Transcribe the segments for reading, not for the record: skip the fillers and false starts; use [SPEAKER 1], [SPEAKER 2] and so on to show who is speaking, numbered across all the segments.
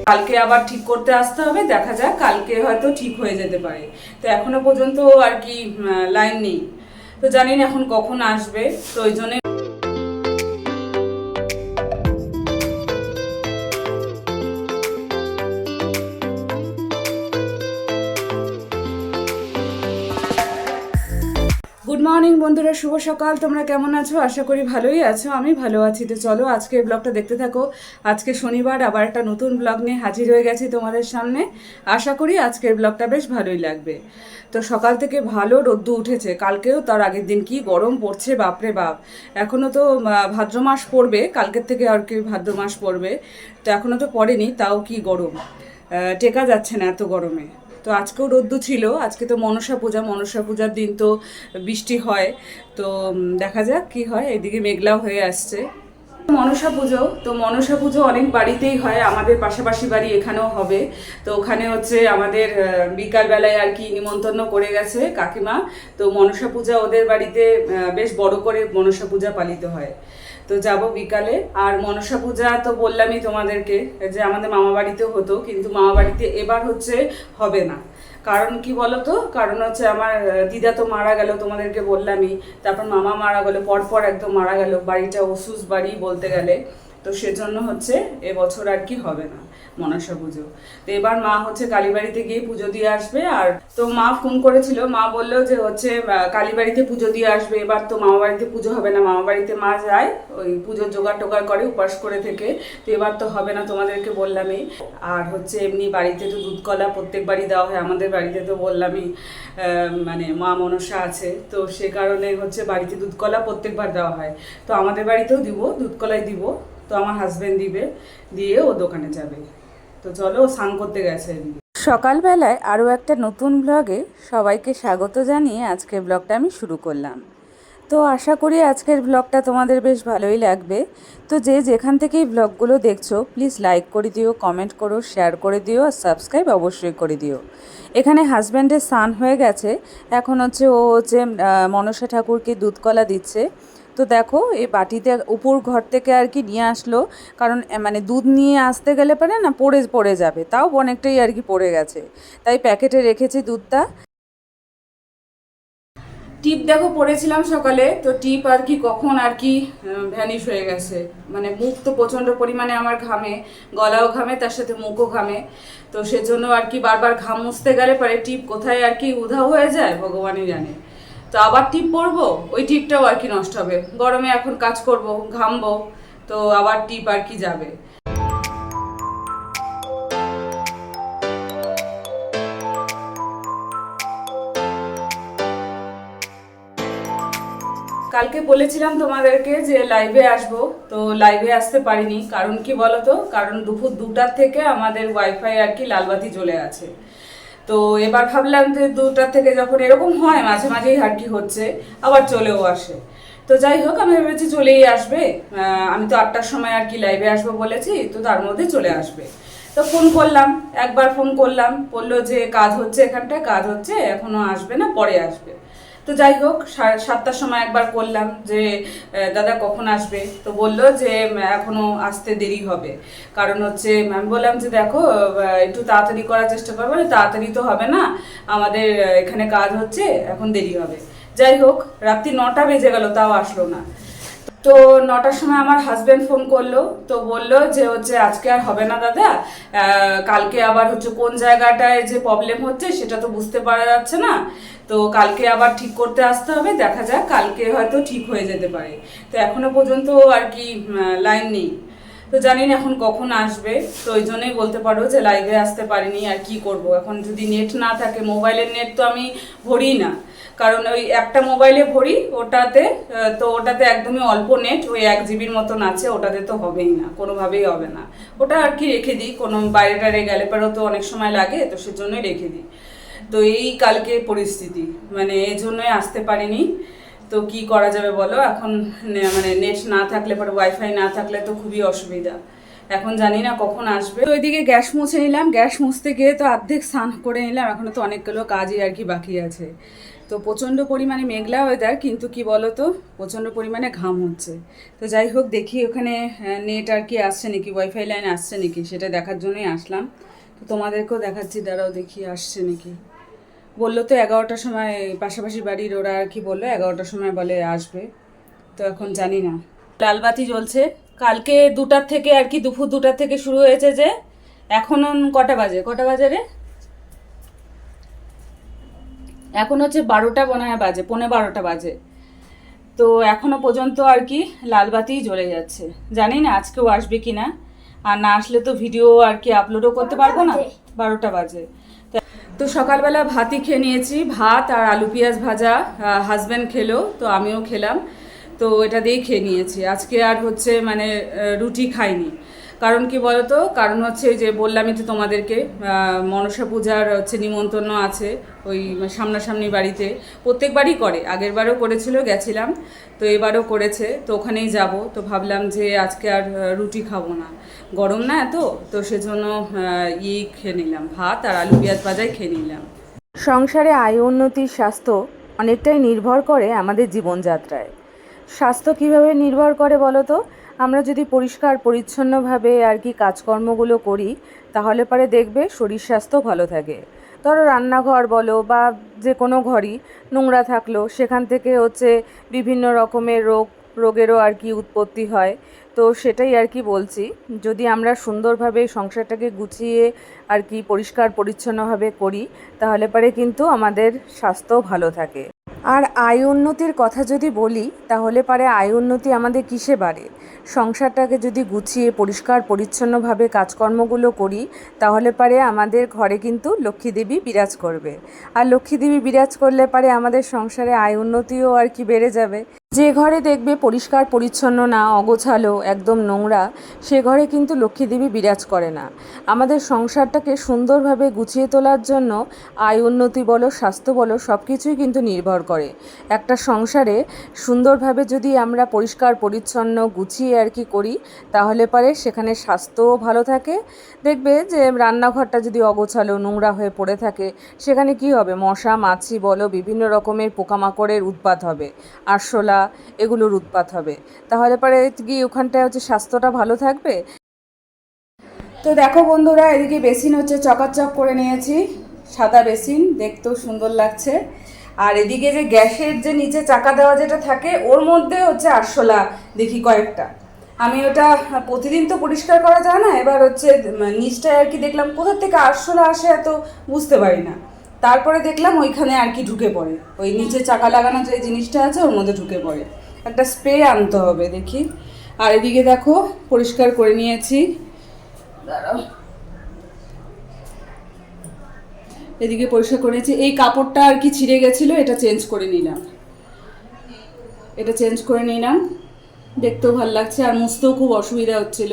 [SPEAKER 1] কালকে আবার ঠিক করতে আসতে হবে, দেখা যাক কালকে হয়তো ঠিক হয়ে যেতে পারে। তো এখনো পর্যন্ত আর কি লাইন নেই, তো জানি না এখন কখন আসবে। তো ওই জন্য গুড মর্নিং বন্ধুরা, শুভ সকাল। তোমরা কেমন আছো? আশা করি ভালোই আছো, আমি ভালো আছি। তো চলো আজকের ব্লগটা দেখতে থাকো। আজকে শনিবার, আবার একটা নতুন ব্লগ নিয়ে হাজির হয়ে গেছি তোমাদের সামনে। আশা করি আজকের ব্লগটা বেশ ভালোই লাগবে। তো সকাল থেকে ভালো রোদ্দু উঠেছে, কালকেও তার আগের দিন কি গরম পড়ছে বাপরে বাপ। এখনও তো ভাদ্র মাস পড়বে, কালকের থেকে আর কি ভাদ্র মাস পড়বে, তো এখনও তো পড়েনি, তাও কি গরম, টেকা যাচ্ছে না এত গরমে। তো আজকেও রোদ্দু ছিল, আজকে তো মনসা পূজা, মনসা পূজার দিন তো বৃষ্টি হয়। তো দেখা যাক কি হয়, এদিকে মেঘলাও হয়ে আসছে। মনসা পুজো, তো মনসা পুজো অনেক বাড়িতেই হয়, আমাদের পাশাপাশি বাড়ি এখানেও হবে। তো ওখানে হচ্ছে আমাদের বিকালবেলায় আর কি নিমন্ত্রণ করে গেছে কাকিমা। তো মনসা পূজা ওদের বাড়িতে বেশ বড় করে মনসা পূজা পালিত হয়। তো যাব বিকালে। আর মনসা পূজা তো বললামই তোমাদেরকে যে আমাদের মামা বাড়িতেও হতো, কিন্তু মামা বাড়িতে এবার হচ্ছে হবে না। কারণ কি বলো তো, কারণ হচ্ছে আমার দিদা তো মারা গেল, তোমাদেরকে বললামই। তারপর মামা মারা গেল, পরপর একদম মারা গেল, বাড়িটা অসুস বাড়ি বলতে গেলে। তো সেজন্য হচ্ছে এবছর আর কি হবে না মনসা পুজো। তো এবার মা হচ্ছে কালীবাড়িতে গিয়ে পুজো দিয়ে আসবে। আর তো মা ফোন করেছিল, মা বললো যে হচ্ছে কালীবাড়িতে পুজো দিয়ে আসবে। এবার তো মামা বাড়িতে পুজো হবে না, মামা বাড়িতে মা যায় ওই পুজোর জোগাড় টোগাড় করে উপাস করে থেকে। তো এবার তো হবে না, তোমাদেরকে বললামই। আর হচ্ছে এমনি বাড়িতে তো দুধ কলা প্রত্যেকবারই দেওয়া হয়, আমাদের বাড়িতে তো বললামই মানে মা মনসা আছে, তো সে কারণে হচ্ছে বাড়িতে দুধ কলা প্রত্যেকবার দেওয়া হয়। তো আমাদের বাড়িতেও দিব, দুধ কলাই দিব। তো আমার হাজব্যান্ড দিবে, দিয়ে ও দোকানে যাবে। তো চলো, ও স্নান করতে গেছে। সকালবেলায় আরও একটা নতুন ব্লগে সবাইকে স্বাগত জানিয়ে আজকের ব্লগটা আমি শুরু করলাম। তো আশা করি আজকের ব্লগটা তোমাদের বেশ ভালোই লাগবে। তো যে যেখান থেকেই ব্লগগুলো দেখছো প্লিজ লাইক করে দিও, কমেন্ট করো, শেয়ার করে দিও, আর সাবস্ক্রাইব অবশ্যই করে দিও। এখানে হাজব্যান্ডের স্নান হয়ে গেছে, এখন হচ্ছে ও হচ্ছে মনসা ঠাকুরকে দুধকলা দিচ্ছে। তো দেখো এই বাটিতে উপর ঘর থেকে আর কি নিয়ে আসলো, কারণ মানে দুধ নিয়ে আসতে গেলে পরে না পড়ে পড়ে যাবে, তাও অনেকটাই আর কি পড়ে গেছে, তাই প্যাকেটে রেখেছি দুধটা। টিপ দেখো পড়েছিলাম সকালে, তো টিপ আর কি কখন আর কি ভ্যানিশ হয়ে গেছে। মানে মুখ তো প্রচণ্ড পরিমাণে আমার ঘামে, গলাও ঘামে, তার সাথে মুখও ঘামে। তো সেজন্য আর কি বারবার ঘাম মুছতে গেলে পরে টিপ কোথায় আর কি উধাও হয়ে যায় ভগবানই জানে। তো আবার টিপ পরবো, ওই টিপটাও আর কি নষ্ট হবে। গরমে এখন কাজ করব, ঘামবো, তো আবার টিপ আর কি যাবে। কালকে বলেছিলাম তোমাদেরকে যে লাইভে আসব, তো লাইভে আসতে পারিনি। কারণ কি বলতো, কারণ দুপুর 2টার থেকে আমাদের ওয়াইফাই আর কি লালবাতি জ্বলে আছে। তো এবার ভাবলাম যে 2টার থেকে যখন এরকম হয় মাঝে মাঝেই আর কি হচ্ছে, আবার চলেও আসে। তো যাই হোক, আমি ভেবেছি চলেই আসবে। আমি তো 8টার সময় আর কি লাইভে আসবো বলেছি, তো তার মধ্যে চলে আসবে। তো ফোন করলাম, একবার ফোন করলাম, বললো যে কাজ হচ্ছে, এখানটায় কাজ হচ্ছে, এখনো আসবে না, পরে আসবে। তো যাই হোক, 7টার সময় একবার করলাম যে দাদা কখন আসবে, তো বললো যে এখনো আসতে দেরি হবে। কারণ হচ্ছে আমি বললাম যে দেখো একটু তাড়াতাড়ি করার চেষ্টা করবো, তাড়াতাড়ি তো হবে না, আমাদের এখানে কাজ হচ্ছে, এখন দেরি হবে। যাই হোক, রাত্রি 9টা বেজে গেল, তাও আসলো না। তো 9টার সময় আমার হাজব্যান্ড ফোন করলো, তো বললো যে হচ্ছে আজকে আর হবে না দাদা, কালকে আবার হচ্ছে কোন জায়গাটায় যে প্রবলেম হচ্ছে সেটা তো বুঝতে পারা যাচ্ছে না, তো কালকে আবার ঠিক করতে আসতে হবে, দেখা যাক কালকে হয়তো ঠিক হয়ে যেতে পারে। তো এখনো পর্যন্ত আর কি লাইন নেই, তো জানি না এখন কখন আসবে। তো ওই জন্যই বলতে পারো যে লাইভে আসতে পারিনি। আর কি করব, এখন যদি নেট না থাকে, মোবাইলের নেট তো আমি ভরি না, কারণ ওই একটা মোবাইলে ভরি, ওটাতে তো ওটাতে একদমই অল্প নেট, ওই 1 জিবির মতন আছে, ওটাতে তো হবেই না, কোনোভাবেই হবে না। ওটা আর কি রেখে দিই, কোনো বাইরে টাইরে গেলে পরেও তো অনেক সময় লাগে, তো সেজন্যই রেখে দিই। তো এই কালকে পরিস্থিতি, মানে এই জন্যই আসতে পারিনি। তো কি করা যাবে বলো, এখন মানে নেট না থাকলে পরে, ওয়াইফাই না থাকলে তো খুবই অসুবিধা। এখন জানি না কখন আসবে। তো ওইদিকে গ্যাস মুছে নিলাম, গ্যাস মুছতে গিয়ে তো অর্ধেক স্নান করে নিলাম, এখনো তো অনেকগুলো কাজই আর কি বাকি আছে। তো প্রচণ্ড পরিমাণে মেঘলা ওয়েদার, কিন্তু কি বলো তো, প্রচণ্ড পরিমাণে ঘাম হচ্ছে। তো যাই হোক, দেখি ওখানে নেট আর কি আসছে নাকি, ওয়াইফাই লাইন আসছে নাকি, সেটা দেখার জন্যই আসলাম। তো তোমাদেরকেও দেখাচ্ছি, দাঁড়াও দেখি আসছে নাকি। বললো তো 11টার সময়, পাশাপাশি বাড়ির ওরা আর কি বললো 11টার সময় বলে আসবে। তো এখন জানি না। লালবাতি জ্বলছে। কালকে 2টার থেকে আর কি, দুপুর 2টার থেকে শুরু হয়েছে, যে এখন কটা বাজে রে? এখন হচ্ছে 12টা মনে হয় বাজে, 11:45 বাজে। তো এখনো পর্যন্ত আর কি লালবাতিই জ্বলে যাচ্ছে। জানি না আজকেও আসবে কি না, আর না আসলে তো ভিডিও আর কি আপলোডও করতে পারবো না। 12টা বাজে। তো সকালবেলা ভাতই খেয়ে নিয়েছি, ভাত আর আলু পেঁয়াজ ভাজা। হাজব্যান্ড খেলো, তো আমিও খেলাম। তো এটা দিয়েই খেয়ে নিয়েছি আজকে। আর হচ্ছে মানে রুটি খাইনি। কারণ কি বলতো, কারণ হচ্ছে যে বললামই তো তোমাদেরকে, মনসা পূজার হচ্ছে নিমন্ত্রণ আছে ওই সামনাসামনি বাড়িতে। প্রত্যেকবারই করে, আগের বারও করেছিল, গেছিলাম। তো এবারও করেছে, তো ওখানেই যাব। তো ভাবলাম যে আজকে আর রুটি খাবো না, গরম না এত, তো সেজন্য খেয়ে নিলাম, ভাত আর আলু পেঁয়াজ ভাজাই খেয়ে নিলাম। সংসারে আয় উন্নতির স্বাস্থ্য অনেকটাই নির্ভর করে আমাদের জীবনযাত্রায়। স্বাস্থ্য কিভাবে নির্ভর করে বলো তো? আমরা যদি পরিষ্কার পরিচ্ছন্নভাবে আর কি কাজকর্মগুলো করি, তাহলে পরে দেখবে শরীর স্বাস্থ্য ভালো থাকে। ধরো রান্নাঘর বলো বা যে কোনো ঘরই নোংরা থাকলো, সেখান থেকে হচ্ছে বিভিন্ন রকমের রোগেরও আর কি উৎপত্তি হয়। তো সেটাই আর কি বলছি, যদি আমরা সুন্দরভাবে সংসারটাকে গুছিয়ে আর কি পরিষ্কার পরিচ্ছন্নভাবে করি, তাহলে পরে কিন্তু আমাদের স্বাস্থ্য ভালো থাকে। আর আয় উন্নতির কথা যদি বলি, তাহলে পারে আয় উন্নতি আমাদের কিসে বাড়ে? সংসারটাকে যদি গুছিয়ে পরিষ্কার পরিচ্ছন্নভাবে কাজকর্মগুলো করি, তাহলে পারে আমাদের ঘরে কিন্তু লক্ষ্মী দেবী বিরাজ করবে। আর লক্ষ্মী দেবী বিরাজ করলে পারে আমাদের সংসারে আয় উন্নতিও আর কি বেড়ে যাবে। যে ঘরে দেখবে পরিষ্কার পরিচ্ছন্ন না, অগোছালো, একদম নোংরা, সে ঘরে কিন্তু লক্ষ্মী দেবী বিরাজ করে না। আমাদের সংসারটাকে সুন্দরভাবে গুছিয়ে তোলার জন্য আয় উন্নতি বলো, স্বাস্থ্য বলো, সব কিছুই কিন্তু নির্ভর করে। একটা সংসারে সুন্দরভাবে যদি আমরা পরিষ্কার পরিচ্ছন্ন গুছিয়ে আর কি করি, তাহলে পরে সেখানে স্বাস্থ্যও ভালো থাকে। দেখবে যে রান্নাঘরটা যদি অগোছালো নোংরা হয়ে পড়ে থাকে, সেখানে কি হবে? মশা মাছি বলো, বিভিন্ন রকমের পোকামাকড়ের উৎপাত হবে, আরশোলা, এগুলোর উৎপাত হবে। তাহলে পরে কি ওখানটায় হচ্ছে স্বাস্থ্যটা ভালো থাকবে? তো দেখো বন্ধুরা, এদিকে বেসিন হচ্ছে চকাচক করে নিয়েছি, সাদা বেসিন, দেখতেও সুন্দর লাগছে। আর এদিকে যে গ্যাসের যে নিচে চাকা দেওয়া যেটা থাকে, ওর মধ্যে হচ্ছে আরশোলা দেখি কয়েকটা। আমি ওটা প্রতিদিন তো পরিষ্কার করা যায় না, এবার হচ্ছে নিচটায় আর কি দেখলাম কোথা থেকে আরশোলা আসে এত বুঝতে পারি না। তারপরে দেখলাম ওইখানে আর কি ঢুকে পড়ে, ওই নিচে চাকা লাগানো যে জিনিসটা আছে ওর মধ্যে ঢুকে পড়ে। একটা স্প্রে আনতে হবে দেখি। আর এদিকে দেখো পরিষ্কার করে নিয়েছি, দাঁড়াও, এদিকে পরিষ্কার করেছি। এই কাপড়টা আর কি ছিঁড়ে গেছিলো, এটা চেঞ্জ করে নিলাম, দেখতেও ভালো লাগছে। আর মুছতেও খুব অসুবিধা হচ্ছিল,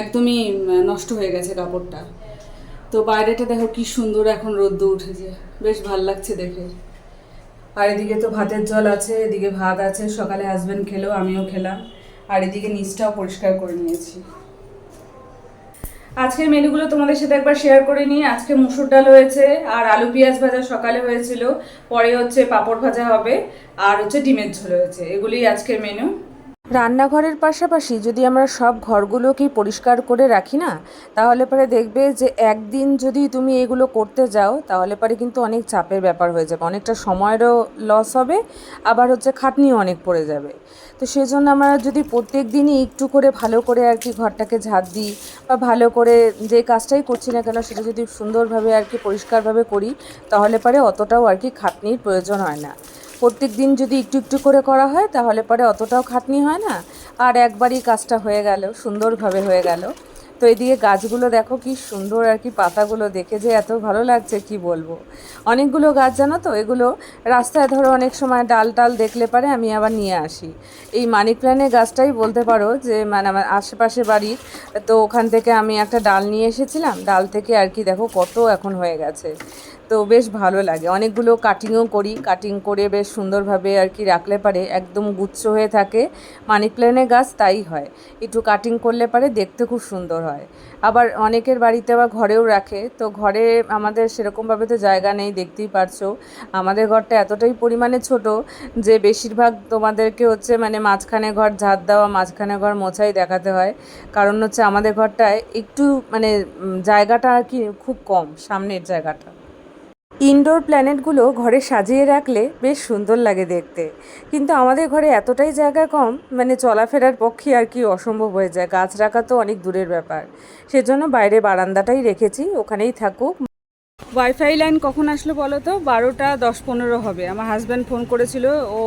[SPEAKER 1] একদমই নষ্ট হয়ে গেছে কাপড়টা। তো বাইরেটা দেখো কি সুন্দর এখন রোদ্দুর উঠেছে, বেশ ভালো লাগছে দেখে। আর এদিকে তো ভাতের জল আছে, এদিকে ভাত আছে, সকালে হাজব্যান্ড খেলো, আমিও খেলাম। আর এদিকে নিচটাও পরিষ্কার করে নিয়েছি। আজকের মেনুগুলো তোমাদের সাথে একবার শেয়ার করে নিই। আজকে মুসুর ডাল হয়েছে, আর আলু পেঁয়াজ ভাজা সকালে হয়েছিল, পরে হচ্ছে পাঁপড় ভাজা হবে, আর হচ্ছে ডিমের ঝোল হয়েছে। এগুলোই আজকের মেনু। রান্নাঘরের পাশাপাশি যদি আমরা সব ঘরগুলোকেই পরিষ্কার করে রাখি না, তাহলে পরে দেখবে যে একদিন যদি তুমি এগুলো করতে যাও, তাহলে পরে কিন্তু অনেক চাপের ব্যাপার হয়ে যাবে, অনেকটা সময়েরও লস হবে, আবার হচ্ছে খাটনিও অনেক পড়ে যাবে। তো সেজন্য আমরা যদি প্রত্যেক দিনই একটু করে ভালো করে আর কি ঘরটাকে ঝাঁট দিই, বা ভালো করে যে কাজটাই করছি না কেন সেটা যদি সুন্দরভাবে আর কি পরিষ্কারভাবে করি, তাহলে পরে অতটাও আর কি খাটনির প্রয়োজন হয় না। প্রত্যেক দিন যদি একটু একটু করে করা হয়, তাহলে পরে অতটাও খাটনি হয় না, আর একবারই কাজটা হয়ে গেল, সুন্দরভাবে হয়ে গেল। তো এদিকে গাছগুলো দেখো কি সুন্দর আর কি, পাতাগুলো দেখে যে এত ভালো লাগছে কি বলবো। অনেকগুলো গাছ জানো তো, এগুলো রাস্তায় ধরো অনেক সময় ডাল টাল দেখলে পারে আমি আবার নিয়ে আসি। এই মানি প্ল্যান্টের গাছটাই বলতে পারো যে মানে আমার আশেপাশে বাড়ির, তো ওখান থেকে আমি একটা ডাল নিয়ে এসেছিলাম, ডাল থেকে আর কি দেখো কত এখন হয়ে গেছে। তো বেশ ভালো লাগে। অনেকগুলো কাটিংও করি, কাটিং করে বেশ সুন্দরভাবে আর কি রাখলে পারে একদম গুচ্ছ হয়ে থাকে। মানি প্ল্যান্টের গাছ তাই হয়, একটু কাটিং করলে পারে দেখতে খুব সুন্দর হয়। আবার অনেকের বাড়িতে আবার ঘরেও রাখে, তো ঘরে আমাদের সেরকমভাবে তো জায়গা নেই, দেখতেই পারছো আমাদের ঘরটা এতটাই পরিমাণে ছোট যে বেশিরভাগ তোমাদেরকে হচ্ছে মানে মাঝখানে ঘর ঝাড় দেওয়া, মাঝখানে ঘর মোছাই দেখাতে হয়। কারণ হচ্ছে আমাদের ঘরটায় একটু মানে জায়গাটা আর কি খুব কম, সামনের জায়গাটা। ইনডোর প্ল্যানেটগুলো ঘরে সাজিয়ে রাখলে বেশ সুন্দর লাগে দেখতে, কিন্তু আমাদের ঘরে এতটাই জায়গা কম, মানে চলাফেরার পক্ষে আর কি অসম্ভব হয়ে যায়। গাছ রাখা তো অনেক দূরের ব্যাপার, সেজন্য বাইরে বারান্দাটাই রেখেছি, ওখানেই থাকুক। ওয়াইফাই লাইন কখন আসলো বলো তো? 12:10-15 হবে। আমার হাজব্যান্ড ফোন করেছিল, ও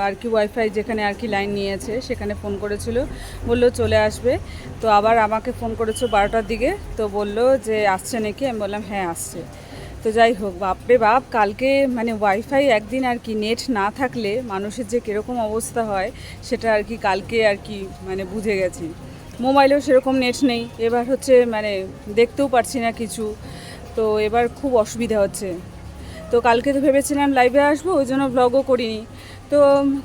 [SPEAKER 1] আর কি ওয়াইফাই যেখানে আর কি লাইন নিয়েছে সেখানে ফোন করেছিল, বললো চলে আসবে। তো আবার আমাকে ফোন করেছো 12টার দিকে, তো বললো যে আসছে নাকি, আমি বললাম হ্যাঁ আসছে। তো যাই হোক, বাপরে বাপ, কালকে মানে ওয়াইফাই একদিন আর কি নেট না থাকলে মানুষের যে কীরকম অবস্থা হয় সেটা আর কি কালকে আর কি মানে বুঝে গেছি। মোবাইলেও সেরকম নেট নেই, এবার হচ্ছে মানে দেখতেও পারছি না কিছু, তো এবার খুব অসুবিধা হচ্ছে। তো কালকে তো ভেবেছিলাম লাইভে আসবো, ওই জন্য ব্লগও করিনি। তো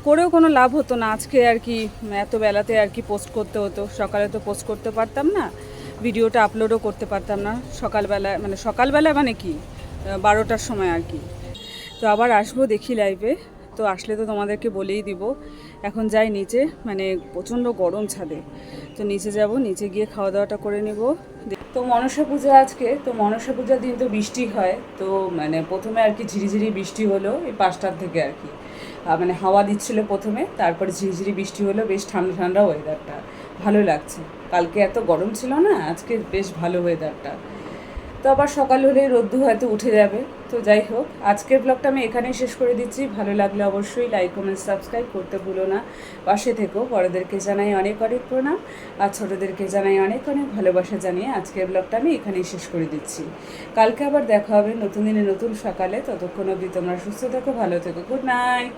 [SPEAKER 1] করেও কোনো লাভ হতো না, আজকে আর কি এত বেলাতে আর কি পোস্ট করতে হতো। সকালে তো পোস্ট করতে পারতাম না, ভিডিওটা আপলোডও করতে পারতাম না সকালবেলা মানে কি 12টার সময় আর কি। তো আবার আসবো দেখি লাইভে, তো আসলে তো তোমাদেরকে বলেই দিব। এখন যাই নিচে, মানে প্রচণ্ড গরম ছাদে, তো নিচে যাব, নিচে গিয়ে খাওয়া দাওয়াটা করে নেব। তো মনসা পূজা আজকে, তো মনসা পূজার দিন তো বৃষ্টি হয়, তো মানে প্রথমে আর কি ঝিরিঝিরি বৃষ্টি হলো এই 5টার থেকে আর কি, মানে হাওয়া দিচ্ছিলো প্রথমে, তারপরে ঝিরিঝিরি বৃষ্টি হলো, বেশ ঠান্ডা ঠান্ডা ওয়েদারটা ভালো লাগছে। কালকে এত গরম ছিল না, আজকে বেশ ভালো ওয়েদারটা। তো আবার সকাল হলে রোদ্দুর হয়তো উঠে যাবে। তো যাই হোক, আজকের ব্লগটা আমি এখানেই শেষ করে দিচ্ছি। ভালো লাগলে অবশ্যই লাইক কমেন্ট সাবস্ক্রাইব করতে ভুলো না, পাশে থেকো। বড়োদেরকে জানাই অনেক অনেক প্রণাম, আর ছোটোদেরকে জানাই অনেক অনেক ভালোবাসা জানিয়ে আজকের ব্লগটা আমি এখানেই শেষ করে দিচ্ছি। কালকে আবার দেখা হবে নতুন দিনে নতুন সকালে, ততক্ষণ অবধি তোমরা সুস্থ থেকো, ভালো থেকো। Good night.